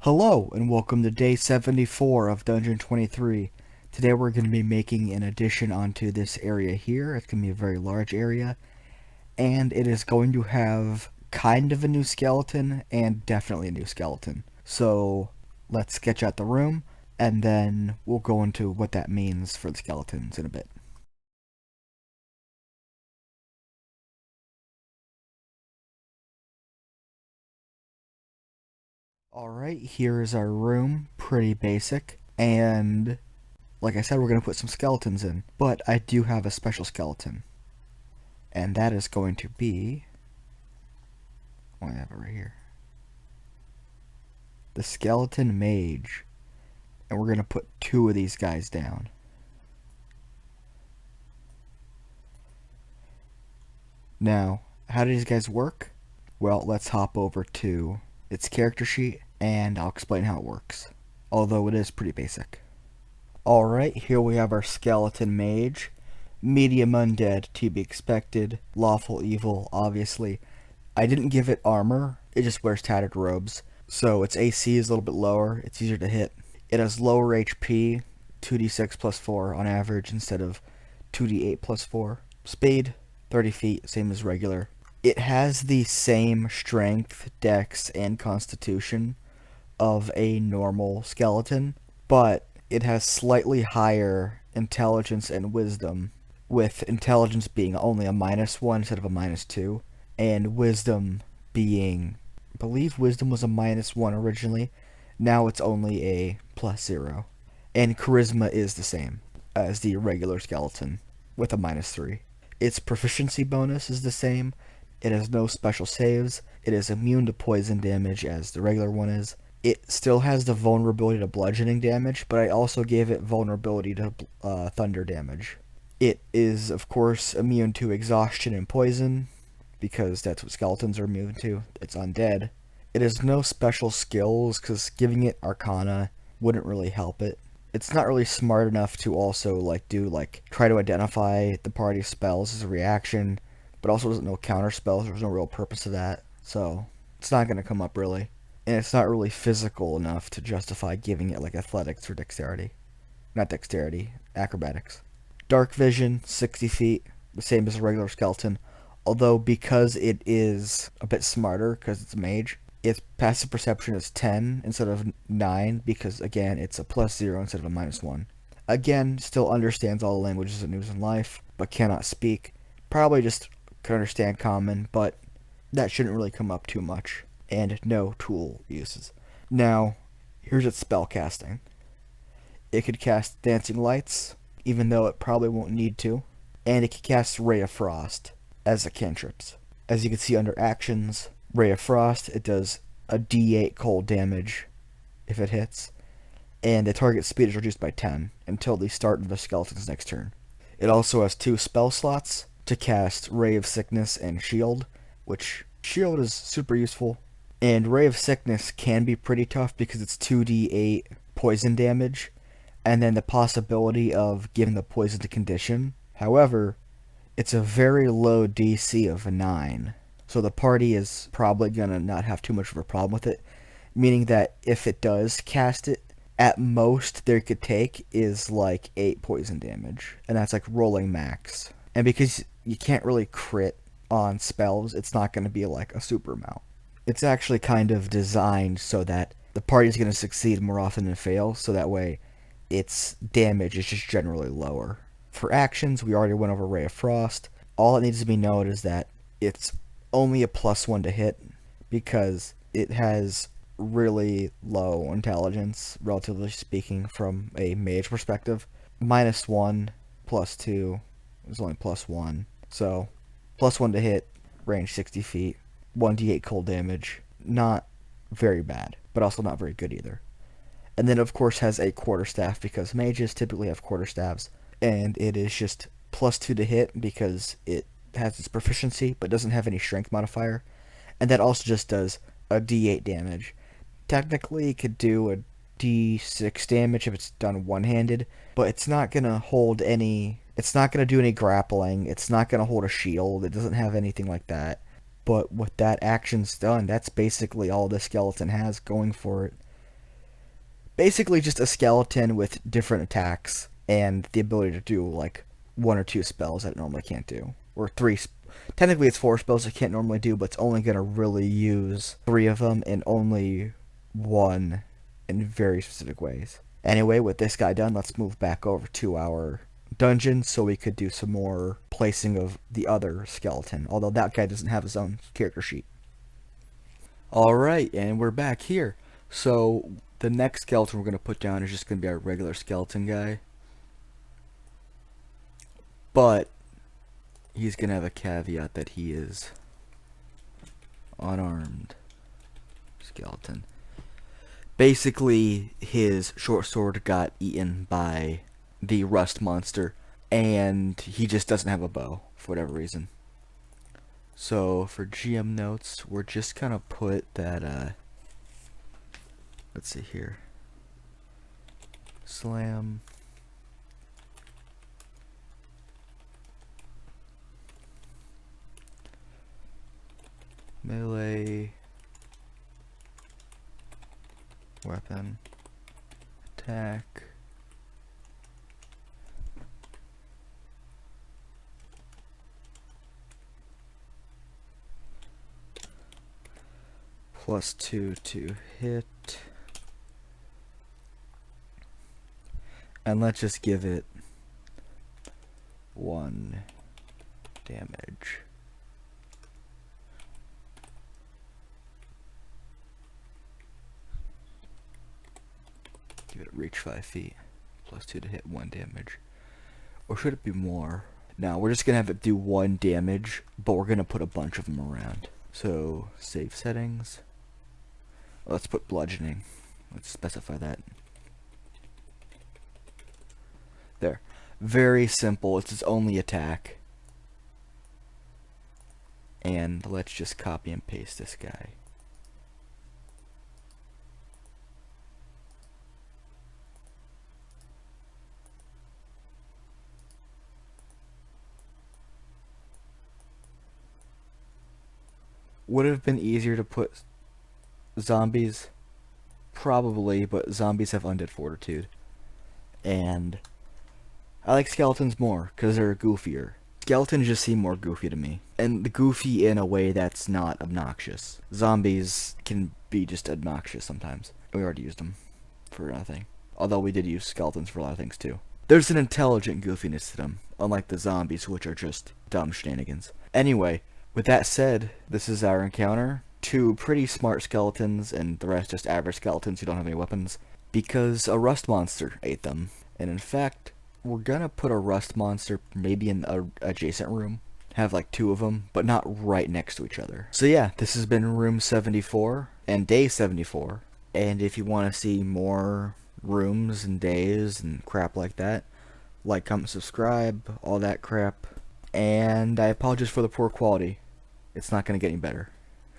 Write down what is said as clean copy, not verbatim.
Hello and welcome to day 74 of Dungeon 23. Today we're going to be making an addition onto this area here. It's going to be a very large area, and it is going to have kind of a new skeleton and definitely a new skeleton. So let's sketch out the room and then we'll go into what that means for the skeletons in a bit. Alright, here's our room. Pretty basic. And like I said, we're going to put some skeletons in. But I do have a special skeleton. And that is going to be... I have it right here. The Skeleton Mage. And we're going to put two of these guys down. Now, how do these guys work? Well, let's hop over to its character sheet and I'll explain how it works. Although it is pretty basic. Alright, here we have our Skeleton Mage. Medium undead, to be expected. Lawful evil, obviously. I didn't give it armor, it just wears tattered robes. So its AC is a little bit lower, it's easier to hit. It has lower HP, 2d6 plus 4 on average instead of 2d8 plus 4. Speed, 30 feet, same as regular. It has the same strength, dex, and constitution of a normal skeleton, but it has slightly higher intelligence and wisdom, with intelligence being only a -1 instead of a -2, and wisdom being, I believe wisdom was a -1 originally, now it's only a +0. And charisma is the same as the regular skeleton, with a -3. Its proficiency bonus is the same, it has no special saves, it is immune to poison damage as the regular one is. It still has the vulnerability to bludgeoning damage, but I also gave it vulnerability to thunder damage. It is, of course, immune to exhaustion and poison, because that's what skeletons are immune to. It's undead. It has no special skills, because giving it Arcana wouldn't really help it. It's not really smart enough to also try to identify the party's spells as a reaction, but also doesn't know counter spells. There's no real purpose to that, so it's not going to come up really. And it's not really physical enough to justify giving it like athletics or dexterity. Not dexterity, acrobatics. Dark vision, 60 feet, the same as a regular skeleton. Although because it is a bit smarter, because it's a mage, its passive perception is 10 instead of 9, because again, it's a +0 instead of a -1. Again, still understands all the languages it knows in life, but cannot speak. Probably just can understand common, but that shouldn't really come up too much. And no tool uses. Now, here's its spell casting. It could cast Dancing Lights, even though it probably won't need to, and it could cast Ray of Frost as a cantrips. As you can see under actions, Ray of Frost, it does a d8 cold damage if it hits, and the target speed is reduced by 10 until the start of the skeleton's next turn. It also has 2 spell slots to cast Ray of Sickness and Shield, which Shield is super useful. And Ray of Sickness can be pretty tough because it's 2d8 poison damage, and then the possibility of giving the poison to condition. However, it's a very low DC of a 9, so the party is probably going to not have too much of a problem with it, meaning that if it does cast it, at most they could take is like 8 poison damage, and that's like rolling max. And because you can't really crit on spells, it's not going to be like a super amount. It's actually kind of designed so that the party's going to succeed more often than fail, so that way its damage is just generally lower. For actions, we already went over Ray of Frost. All it needs to be noted is that it's only a +1 to hit, because it has really low intelligence, relatively speaking, from a mage perspective. -1, +2 is only +1, so +1 to hit, range 60 feet. 1d8 cold damage. Not very bad, but also not very good either. And then, of course, has a quarterstaff, because mages typically have quarterstaffs. And it is just +2 to hit, because it has its proficiency, but doesn't have any strength modifier. And that also just does a d8 damage. Technically, it could do a d6 damage if it's done one-handed, but it's not going to hold any... It's not going to do any grappling. It's not going to hold a shield. It doesn't have anything like that. But with that action's done, that's basically all the skeleton has going for it. Basically just a skeleton with different attacks and the ability to do like 1 or 2 spells that it normally can't do. Or 3. Technically it's 4 spells it can't normally do, but it's only going to really use 3 of them and only 1 in very specific ways. Anyway, with this guy done, let's move back over to our dungeon so we could do some more placing of the other skeleton, although that guy doesn't have his own character sheet. Alright, and we're back here. So the next skeleton we're going to put down is just going to be our regular skeleton guy. But he's going to have a caveat that he is unarmed skeleton. Basically, his short sword got eaten by the rust monster, and he just doesn't have a bow for whatever reason. So for GM notes, we're just gonna put that, let's see here, slam, melee, weapon, attack, +2 to hit, and let's just give it 1 damage. Give it reach 5 feet, +2 to hit, 1 damage. Or should it be more? Now we're just gonna have it do 1 damage, but we're gonna put a bunch of them around. So save settings. Let's put bludgeoning. Let's specify that. There. Very simple. It's its only attack. And let's just copy and paste this guy. Would it have been easier to put zombies? Probably, but zombies have undead fortitude. And I like skeletons more because they're goofier. Skeletons just seem more goofy to me. And the goofy in a way that's not obnoxious. Zombies can be just obnoxious sometimes. We already used them for nothing. Although we did use skeletons for a lot of things too. There's an intelligent goofiness to them, unlike the zombies, which are just dumb shenanigans. Anyway, with that said, this is our encounter. 2 pretty smart skeletons, and the rest just average skeletons who don't have any weapons. Because a rust monster ate them. And in fact, we're gonna put a rust monster maybe in a adjacent room. Have like 2 of them, but not right next to each other. So yeah, this has been room 74 and day 74. And if you want to see more rooms and days and crap like that, like, comment, subscribe, all that crap. And I apologize for the poor quality. It's not gonna get any better.